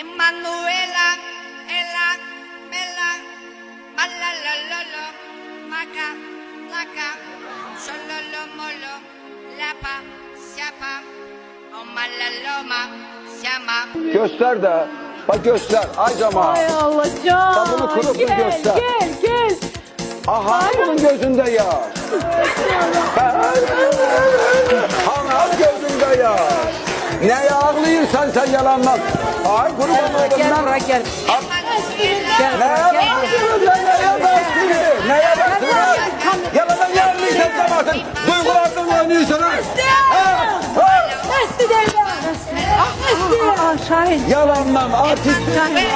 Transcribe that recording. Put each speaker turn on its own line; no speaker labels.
Emanuela, Ela, Mela, Malalalolo, Maca, Laca, Sololo, Molo, Lapa, Siapa, Omalaloma, Siama.
Göster de. Bak göster. Ay cama.
Ay Allah can.
Sabunu kurusun
Gel,
göster.
Gel.
Aha bunun gözünde ya. Ana gözünde ya. Neye ağlıyorsan sen yalanmaz. Ay kurban oldum
Gel
lan.
buraya gel.
Emanuela,
Neye baksın? Neye baksın? Yalandan yarlıysan cemaatin. Duygulardan oynuyorsun ha.
Esti de. Esti. Şahin.
Yalandan artist.
Şahin.